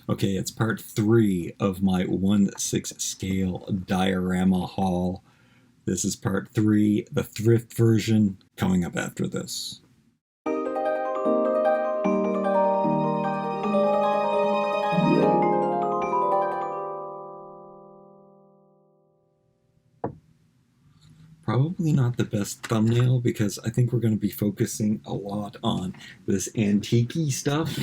Okay, it's part 3 of my 1/6 scale diorama haul. This is part 3, the thrift version, coming up after this. Probably not the best thumbnail because I think we're going to be focusing a lot on this antique-y stuff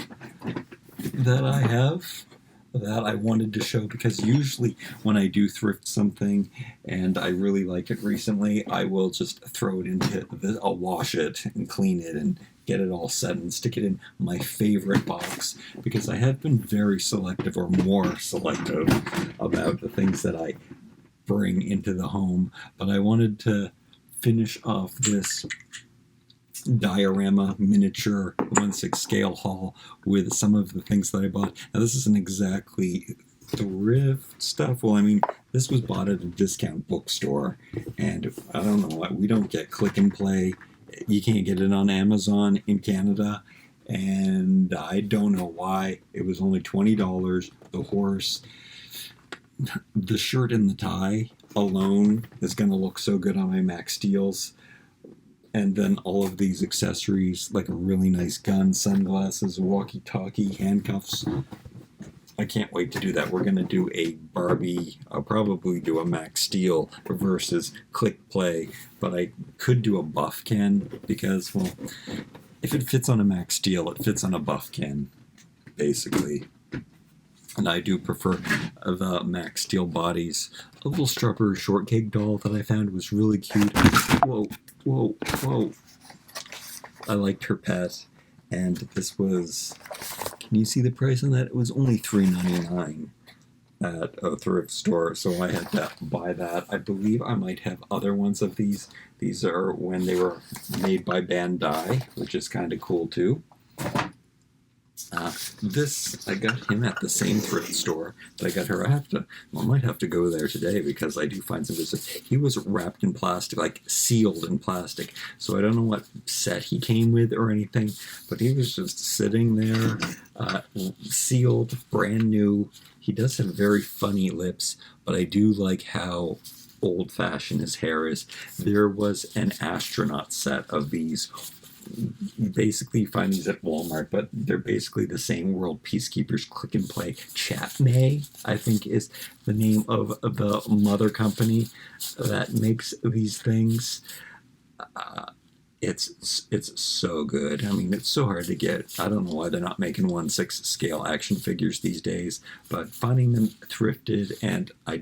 that I have that I wanted to show, because usually when I do thrift something and I really like it recently, I will just throw it into I'll wash it and clean it and get it all set and stick it in my favorite box, because I have been very selective, or more selective, about the things that I bring into the home. But I wanted to finish off this diorama miniature 1/6 scale haul with some of the things that I bought. Now, this isn't exactly thrift stuff. Well, I mean, this was bought at a discount bookstore, and I don't know why we don't get click and play. You can't get it on Amazon in Canada, and I don't know why. It was only $20. The horse, the shirt and the tie alone is going to look so good on my Max Steels. And then all of these accessories, like a really nice gun, sunglasses, walkie-talkie, handcuffs. I can't wait to do that. We're going to do a Barbie. I'll probably do a Max Steel versus Click Play, but I could do a Buffkin because, well, if it fits on a Max Steel, it fits on a Buffkin, basically. And I do prefer the Max Steel bodies. A little strawberry shortcake doll that I found was really cute. Whoa, whoa, whoa. I liked her pet. And this was... Can you see the price on that? It was only $3.99 at a thrift store, so I had to buy that. I believe I might have other ones of these. These are when they were made by Bandai, which is kind of cool too. This, I got him at the same thrift store that I got her. I might have to go there today, because I do find some business. He was wrapped in plastic, like sealed in plastic. So I don't know what set he came with or anything, but he was just sitting there, sealed, brand new. He does have very funny lips, but I do like how old-fashioned his hair is. There was an astronaut set of these. You basically find these at Walmart, but they're basically the same World Peacekeepers Click and Play. Chatney, I think, is the name of the mother company that makes these things. It's so good. I mean, it's so hard to get. I don't know why they're not making 1/6 scale action figures these days, but finding them thrifted, and I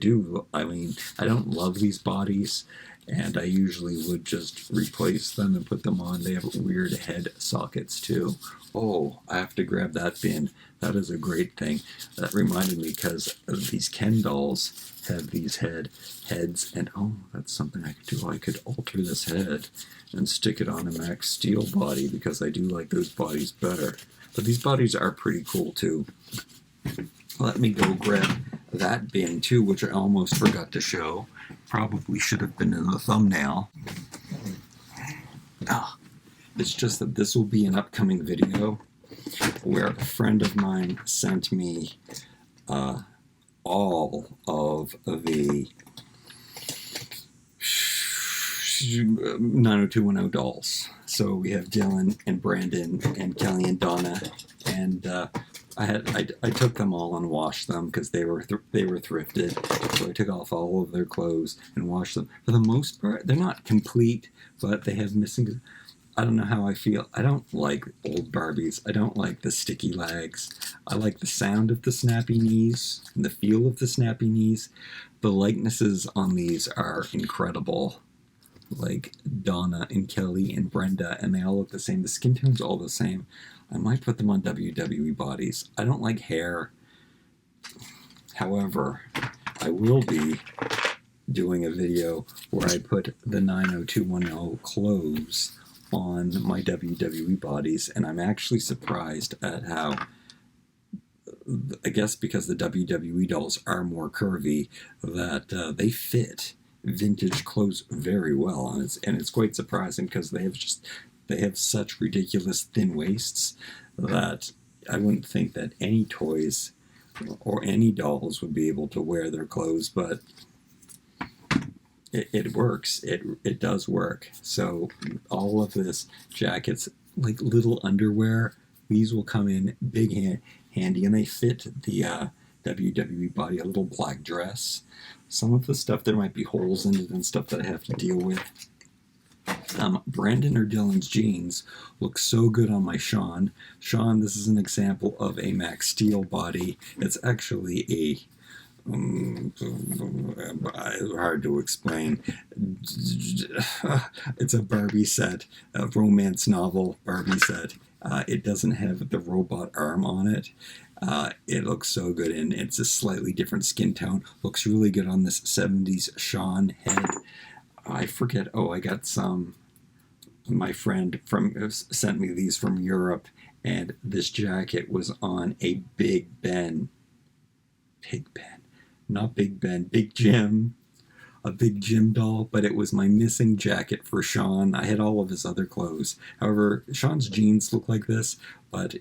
mean, I don't love these bodies, and I usually would just replace them and put them on. They have weird head sockets too. Oh, I have to grab that bin. That is a great thing. That reminded me, because these Ken dolls have these heads, and oh, that's something I could do. I could alter this head and stick it on a Max Steel body, because I do like those bodies better. But these bodies are pretty cool too. Let me go grab that bin too, which I almost forgot to show. Probably should have been in the thumbnail. It's just that this will be an upcoming video where a friend of mine sent me all of the 90210 dolls. So we have Dylan and Brandon and Kelly and Donna, and I took them all and washed them, because they were thrifted. So I took off all of their clothes and washed them. For the most part, they're not complete, but they have missing. I don't know how I feel. I don't like old Barbies. I don't like the sticky legs. I like the sound of the snappy knees and the feel of the snappy knees. The likenesses on these are incredible. Like Donna and Kelly and Brenda, and they all look the same. The skin tone's all the same. I might put them on WWE bodies. I don't like hair. However, I will be doing a video where I put the 90210 clothes on my WWE bodies, and I'm actually surprised at how, I guess because the WWE dolls are more curvy, that they fit vintage clothes very well, and it's quite surprising, because they have such ridiculous thin waists that I wouldn't think that any toys or any dolls would be able to wear their clothes, but it works. It does work. So all of this jackets, like little underwear, these will come in big handy, and they fit the WWE body. A little black dress. Some of the stuff, there might be holes in it and stuff that I have to deal with. Brandon or Dylan's jeans look so good on my Sean. Sean, this is an example of a Max Steel body. It's actually a hard to explain. It's a Barbie set, a romance novel Barbie set. It doesn't have the robot arm on it. It looks so good, and it's a slightly different skin tone. Looks really good on this 70s Sean head. I forget. Oh, I got some. My friend sent me these from Europe, and this jacket was on a Big Ben. Big Ben. Not Big Ben. Big Jim. A Big Jim doll, but it was my missing jacket for Sean. I had all of his other clothes. However, Sean's jeans look like this, but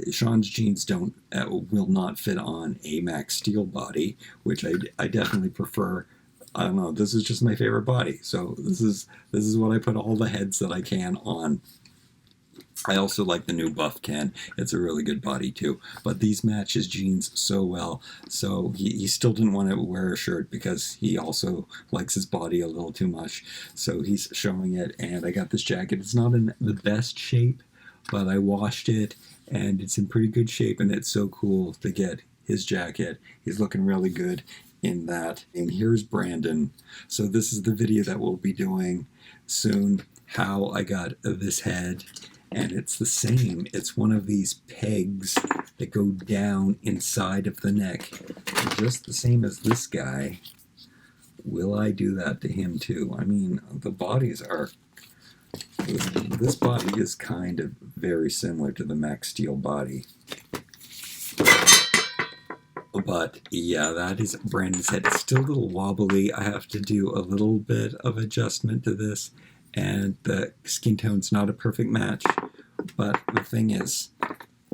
Sean's jeans will not fit on a Max Steel body, which I definitely prefer. I don't know. This is just my favorite body, so this is what I put all the heads that I can on. I also like the new Buff Ken. It's a really good body too. But these match his jeans so well. So he still didn't want to wear a shirt because he also likes his body a little too much. So he's showing it, and I got this jacket. It's not in the best shape, but I washed it, and it's in pretty good shape, and it's so cool to get his jacket. He's looking really good in that. And here's Brandon. So this is the video that we'll be doing soon, how I got this head. And it's the same. It's one of these pegs that go down inside of the neck. Just the same as this guy. Will I do that to him too? I mean, the bodies are... This body is kind of very similar to the Max Steel body. But yeah, that is Brandon's head. It's still a little wobbly. I have to do a little bit of adjustment to this. And the skin tone's not a perfect match. But the thing is,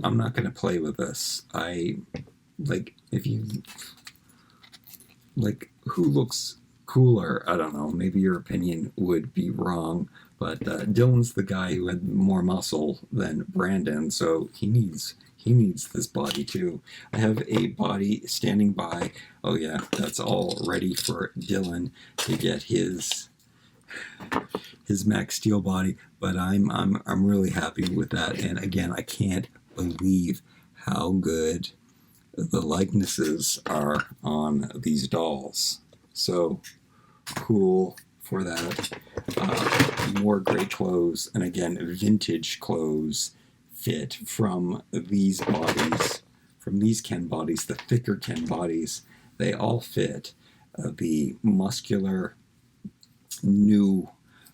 I'm not going to play with this. Who looks cooler? I don't know. Maybe your opinion would be wrong. But Dylan's the guy who had more muscle than Brandon, so he needs this body too. I have a body standing by. Oh yeah, that's all ready for Dylan to get his Max Steel body, but I'm really happy with that. And again, I can't believe how good the likenesses are on these dolls. So cool for that. More great clothes, and again, vintage clothes fit from these bodies, from these Ken bodies, the thicker Ken bodies. They all fit. The muscular new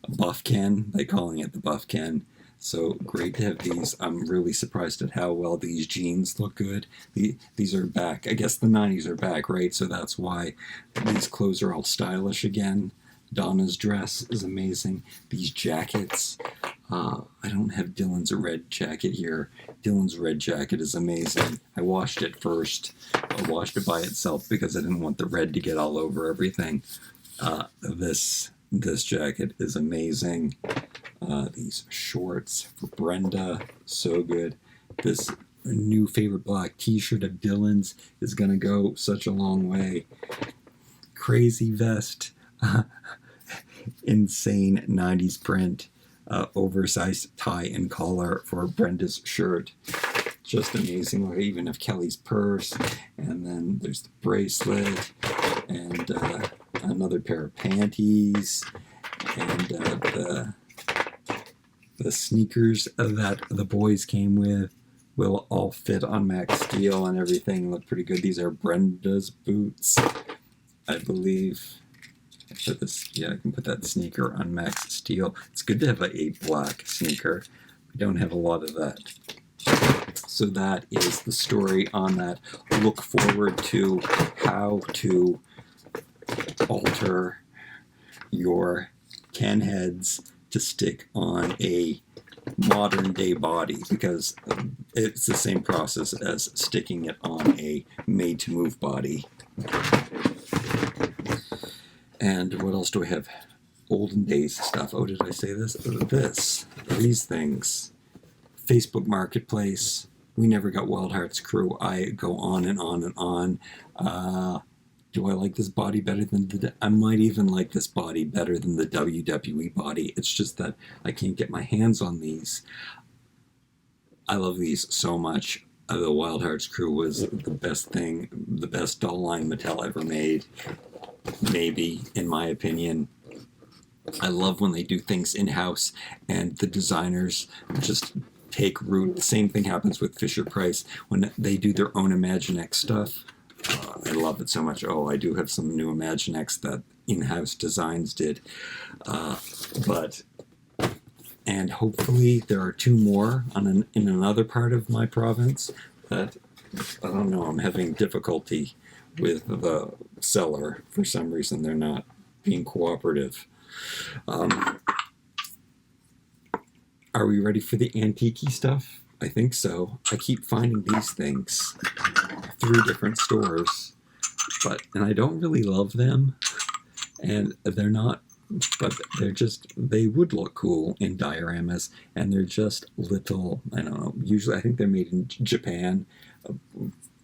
Buff Ken, they're calling it the Buff Ken. So great to have these. I'm really surprised at how well these jeans look good. These are back. I guess the 90s are back, right? So that's why these clothes are all stylish again. Donna's dress is amazing. These jackets. I don't have Dylan's red jacket here. Dylan's red jacket is amazing. I washed it first. I washed it by itself because I didn't want the red to get all over everything. This jacket is amazing. These shorts for Brenda, so good. This new favorite black t-shirt of Dylan's is going to go such a long way. Crazy vest. Insane 90s print. Oversized tie and collar for Brenda's shirt. Just amazing. We even have Kelly's purse. And then there's the bracelet. And another pair of panties. And the sneakers that the boys came with will all fit on Max Steel, and everything look pretty good. These are Brenda's boots, I believe. I can put that sneaker on Max Steel. It's good to have a black sneaker. We don't have a lot of that. So that is the story on that. Look forward to how to alter your Ken heads to stick on a modern day body, because it's the same process as sticking it on a made to move body. And what else do I have? Olden days stuff. Oh, did I say this? These things. Facebook Marketplace. We never got Wild Hearts Crew. I go on and on and on. Do I like this body better than I might even like this body better than the WWE body. It's just that I can't get my hands on these. I love these so much. The Wild Hearts Crew was the best thing, the best doll line Mattel ever made. Maybe, in my opinion. I love when they do things in-house and the designers just take root. The same thing happens with Fisher-Price when they do their own Imaginext stuff. I love it so much. Oh, I do have some new Imaginext that in-house designs did. And hopefully there are 2 more in another part of my province that, I don't know, I'm having difficulty with the seller. For some reason, they're not being cooperative. Are we ready for the antique-y stuff? I think so. I keep finding these things through different stores, and I don't really love them, and they're not, but they would look cool in dioramas, and they're just little, I don't know, usually I think they're made in Japan,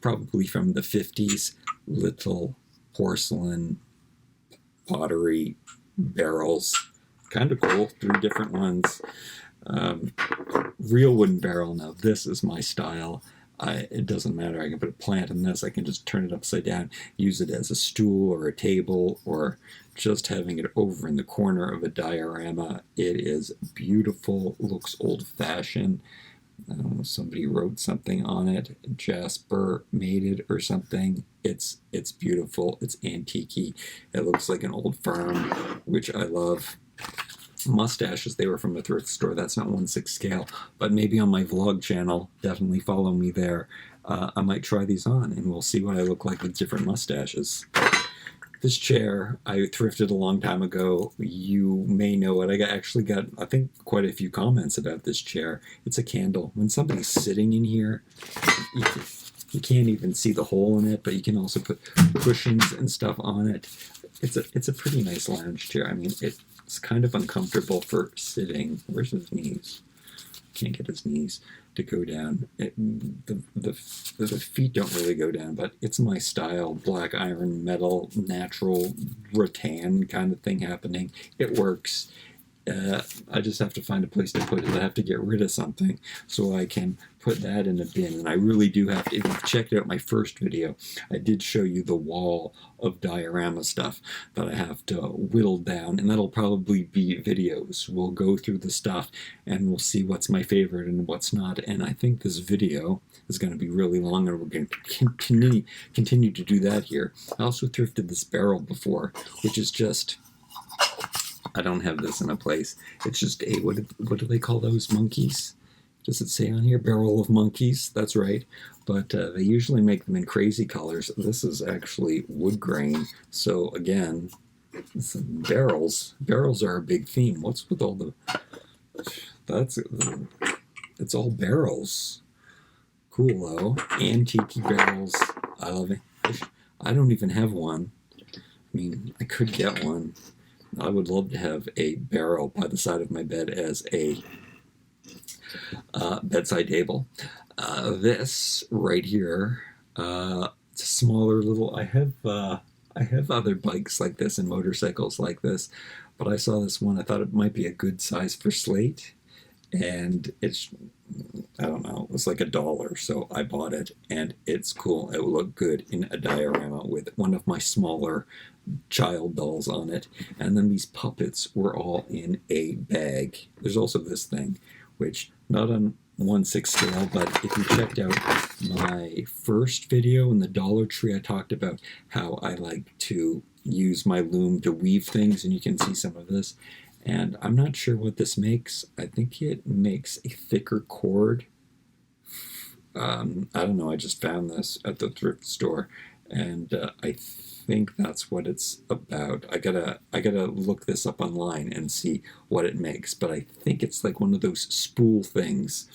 probably from the 50s, little porcelain pottery barrels. Kind of cool. 3 different ones. Real wooden barrel. Now this is my style. It doesn't matter. I can put a plant in this. I can just turn it upside down, use it as a stool or a table, or just having it over in the corner of a diorama. It is beautiful. Looks old-fashioned. I don't know, somebody wrote something on it. Jasper made it or something. It's beautiful. It's antique-y. It looks like an old farm, which I love. Mustaches, they were from a thrift store. That's not 1/6 scale, but maybe on my vlog channel, definitely follow me there. I might try these on, and we'll see what I look like with different mustaches. This chair I thrifted a long time ago. You may know it. I actually got, I think, quite a few comments about this chair. It's a candle. When somebody's sitting in here, you can't even see the hole in it, but you can also put cushions and stuff on it. It's a pretty nice lounge chair. I mean, it's kind of uncomfortable for sitting. Where's his knees? Can't get his knees to go down. The feet don't really go down, but it's my style. Black iron, metal, natural, rattan kind of thing happening. It works. I just have to find a place to put it. I have to get rid of something so I can put that in a bin. And I really do have to, if you've checked out my first video, I did show you the wall of diorama stuff that I have to whittle down, and that'll probably be videos. We'll go through the stuff and we'll see what's my favorite and what's not. And I think this video is going to be really long, and we're going to continue to do that here. I also thrifted this barrel before, which is just, I don't have this in a place. It's just a, what do they call those, monkeys? Does it say on here? Barrel of monkeys. That's right. But they usually make them in crazy colors. This is actually wood grain. So again, barrels. Barrels are a big theme. What's with all the... It's all barrels. Cool though. Antique barrels. I love it. I don't even have one. I mean, I could get one. I would love to have a barrel by the side of my bed as a bedside table. This right here, it's a smaller little. I have other bikes like this and motorcycles like this, but I saw this one. I thought it might be a good size for Slate, and it's, I don't know, it was like $1, so I bought it, and it's cool. It will look good in a diorama with one of my smaller child dolls on it. And then these puppets were all in a bag. There's also this thing, which not on 1/6 scale, but if you checked out my first video in the Dollar Tree, I talked about how I like to use my loom to weave things, and you can see some of this. And I'm not sure what this makes. I think it makes a thicker cord. I don't know, I just found this at the thrift store, and I think that's what it's about. I gotta look this up online and see what it makes, but I think it's like one of those spool things.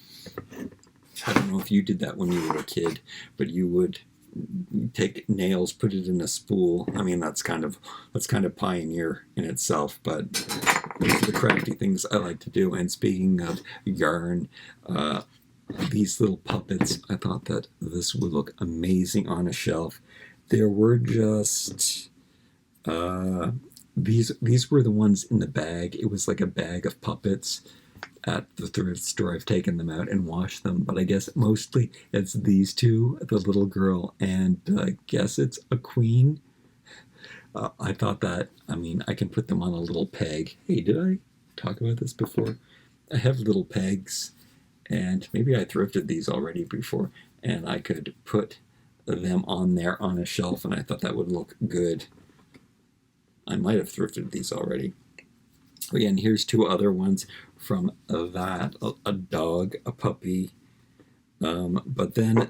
I don't know if you did that when you were a kid, but you would take nails, put it in a spool. I mean, that's kind of pioneer in itself, but these are the crafty things I like to do. And speaking of yarn, these little puppets, I thought that this would look amazing on a shelf. There were just these were the ones in the bag. It was like a bag of puppets at the thrift store. I've taken them out and washed them, but I guess mostly it's these two, the little girl, and I guess it's a queen. I thought that, I mean, I can put them on a little peg. Hey, did I talk about this before? I have little pegs, and maybe I thrifted these already before, and I could put them on there on a shelf, and I thought that would look good. I might have thrifted these already. But yeah, and here's two other ones from that, a dog, a puppy, but then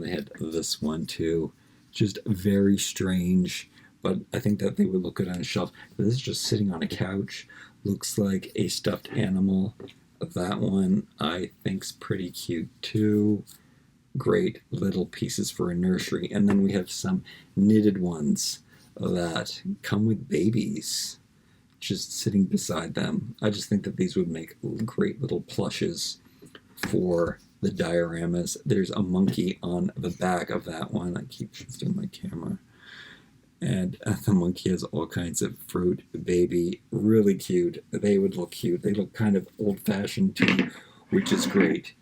they had this one too, just very strange, but I think that they would look good on a shelf. This is just sitting on a couch, looks like a stuffed animal. That one I think's pretty cute too. Great little pieces for a nursery. And then we have some knitted ones that come with babies just sitting beside them. I just think that these would make great little plushes for the dioramas. There's a monkey on the back of that one. I keep shifting my camera. And the monkey has all kinds of fruit. Baby, really cute. They would look cute. They look kind of old-fashioned too, which is great.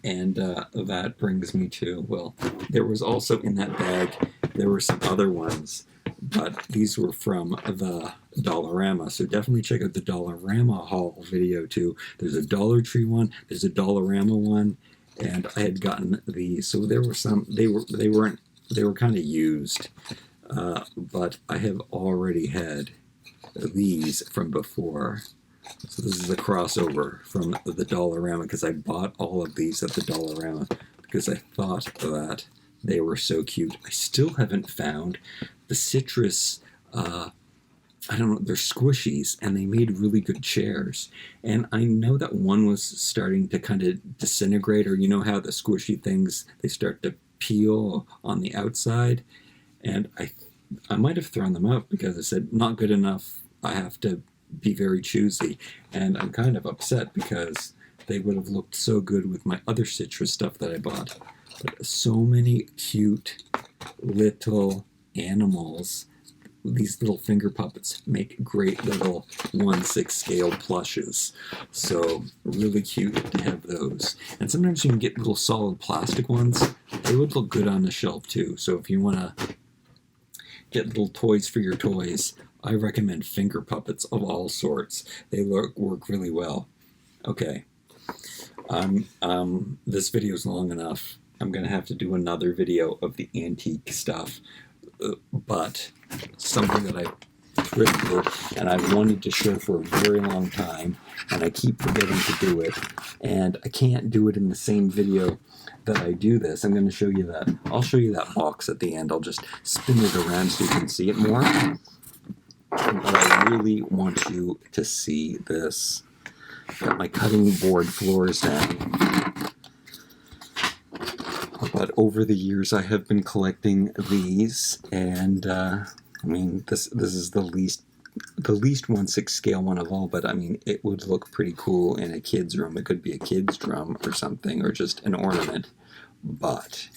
And that brings me to, well, there was also in that bag, there were some other ones, but these were from the Dollarama. So definitely check out the Dollarama haul video too. There's a Dollar Tree one, there's a Dollarama one, and I had gotten these. So there were some, they were kind of used, but I have already had these from before. So this is a crossover from the Dollarama, because I bought all of these at the Dollarama because I thought that they were so cute. I still haven't found the citrus, I don't know, they're squishies, and they made really good chairs. And I know that one was starting to kind of disintegrate, or you know how the squishy things, they start to peel on the outside. And I might have thrown them out because I said, not good enough, I have to be very choosy. And I'm kind of upset because they would have looked so good with my other citrus stuff that I bought. But so many cute little animals. These little finger puppets make great little 1/6 scale plushes. So really cute to have those. And sometimes you can get little solid plastic ones. They would look good on the shelf too. So if you want to get little toys for your toys, I recommend finger puppets of all sorts. They work really well. Okay. This video is long enough. I'm going to have to do another video of the antique stuff. But something that I thrifted and I've wanted to show for a very long time, and I keep forgetting to do it, and I can't do it in the same video that I do this. I'm going to show you that. I'll show you that box at the end. I'll just spin it around so you can see it more. But I really want you to see this. Got my cutting board floors down. But over the years, I have been collecting these, and I mean, this is the least 1/6 scale one of all. But I mean, it would look pretty cool in a kid's room. It could be a kid's drum or something, or just an ornament. But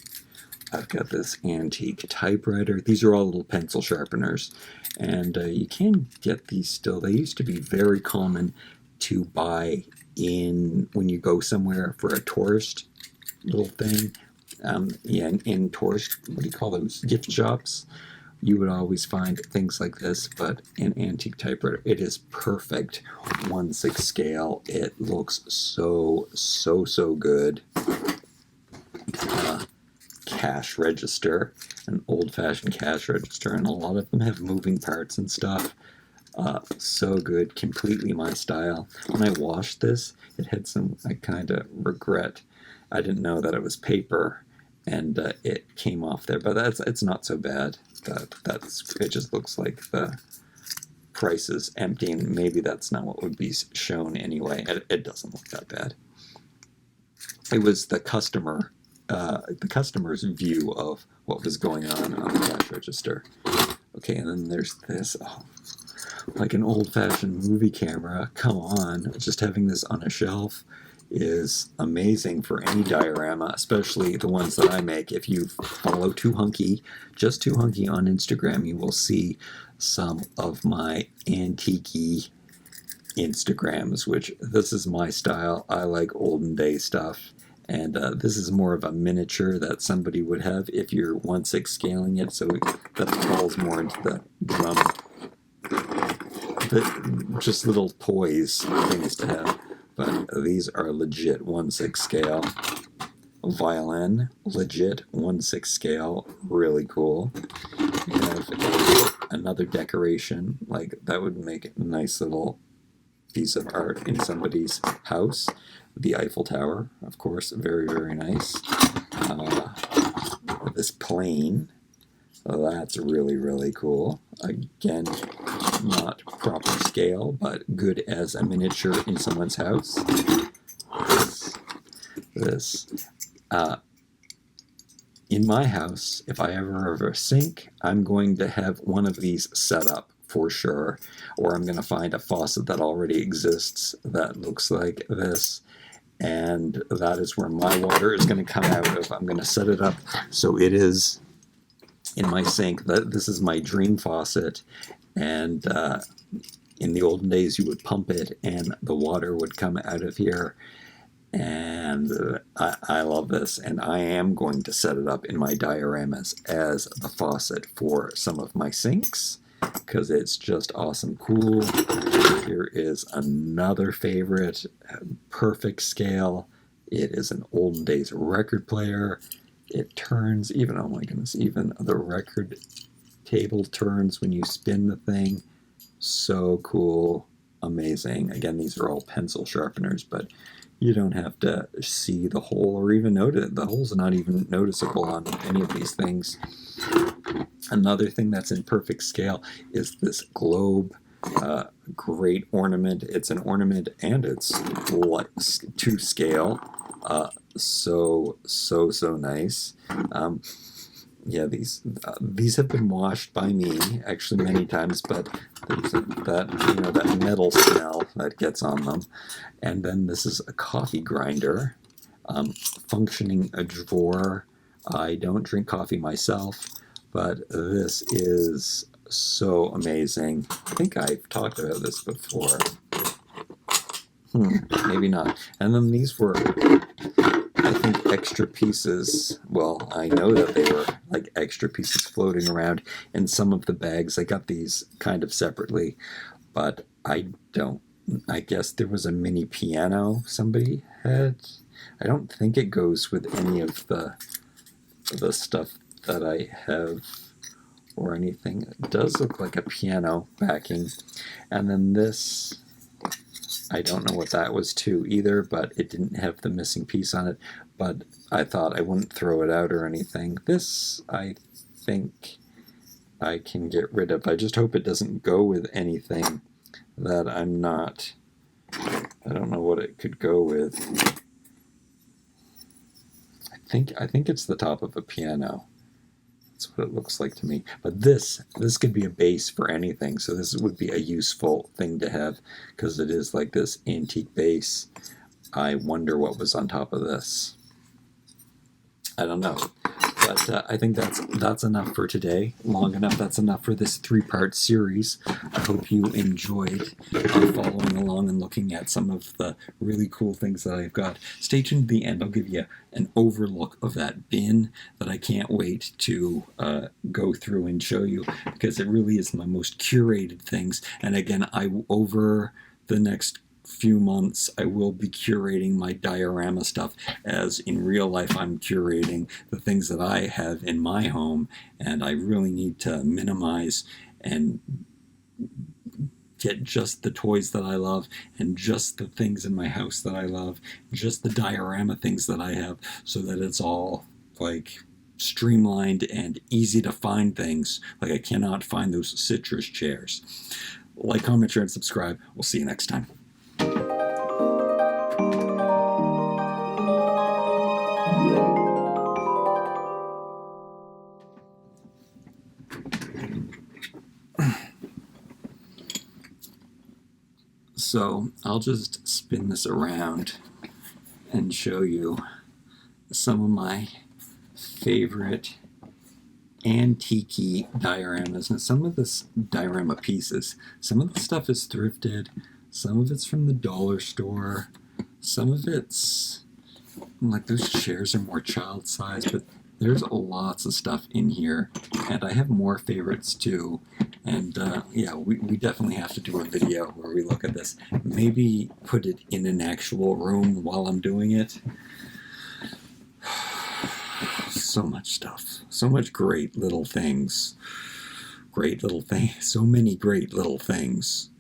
I've got this antique typewriter. These are all little pencil sharpeners, and you can get these still. They used to be very common to buy when you go somewhere for a tourist little thing. In tourist, what do you call those, gift shops, you would always find things like this. But an antique typewriter, it is perfect 1/6 scale. It looks so good. Cash register, an old-fashioned cash register, and a lot of them have moving parts and stuff. So good, completely my style. When I washed this, it had some, I kind of regret, I didn't know that it was paper, and it came off there, but it's not so bad. It just looks like the price is empty, and maybe that's not what would be shown anyway. It doesn't look that bad. It was the customer's view of what was going on the cash register. Okay, and then there's this, like an old-fashioned movie camera. Come on, just having this on a shelf is amazing for any diorama, especially the ones that I make. If you follow toohunky, just toohunky on Instagram, you will see some of my antique-y Instagrams, which this is my style. I like olden day stuff. And this is more of a miniature that somebody would have if you're 1/6 scaling it, so that falls more into the drum. But just little toys, things to have. But these are legit 1/6 scale. Violin, legit 1/6 scale, really cool. You have another decoration, like that would make a nice little piece of art in somebody's house. The Eiffel Tower, of course, very, very nice. This plane, that's really, really cool. Again, not proper scale, but good as a miniature in someone's house. This in my house, if I ever have a sink, I'm going to have one of these set up for sure, or I'm going to find a faucet that already exists that looks like this, and that is where my water is going to come out of. I'm going to set it up so it is in my sink. This is my dream faucet, and in the olden days you would pump it and the water would come out of here, and I love this, and I am going to set it up in my dioramas as the faucet for some of my sinks, because it's just awesome cool. Here is another favorite, perfect scale. It is an olden days record player. It turns, even, oh my goodness, even the record table turns when you spin the thing. So cool, amazing. Again, these are all pencil sharpeners, but you don't have to see the hole or even notice. The hole's not even noticeable on any of these things. Another thing that's in perfect scale is this globe. Great ornament. It's an ornament and it's like to scale. So nice. Yeah, these have been washed by me actually many times, but there's that metal smell that gets on them. And then this is a coffee grinder, functioning a drawer. I don't drink coffee myself, but this is so amazing. I think I've talked about this before. Maybe not. And then these were, I think, extra pieces. Well, I know that they were like extra pieces floating around in some of the bags. I got these kind of separately, but I guess there was a mini piano somebody had. I don't think it goes with any of the stuff that I have or anything. It does look like a piano backing. And then this, I don't know what that was to either, but it didn't have the missing piece on it. But I thought I wouldn't throw it out or anything. This, I think I can get rid of. I just hope it doesn't go with anything that I'm not. I don't know what it could go with. I think it's the top of a piano. That's what it looks like to me. But this could be a base for anything. So this would be a useful thing to have because it is like this antique base. I wonder what was on top of this. I don't know. But I think that's enough for today. Long enough. That's enough for this 3-part series. I hope you enjoyed following along and looking at some of the really cool things that I've got. Stay tuned to the end. I'll give you an overlook of that bin that I can't wait to go through and show you, because it really is my most curated things. And again, over the next few months I will be curating my diorama stuff, as in real life I'm curating the things that I have in my home, and I really need to minimize and get just the toys that I love and just the things in my house that I love, just the diorama things that I have, so that it's all like streamlined and easy to find things. Like I cannot find those citrus chairs. Like, comment, share, and subscribe. We'll see you next time. So I'll just spin this around and show you some of my favorite antique dioramas. And some of this diorama pieces, some of the stuff is thrifted, some of it's from the dollar store, some of it's like those chairs are more child size, but there's lots of stuff in here, and I have more favorites too. And yeah, we definitely have to do a video where we look at this. Maybe put it in an actual room while I'm doing it. So much stuff. So much great little things. Great little things. So many great little things.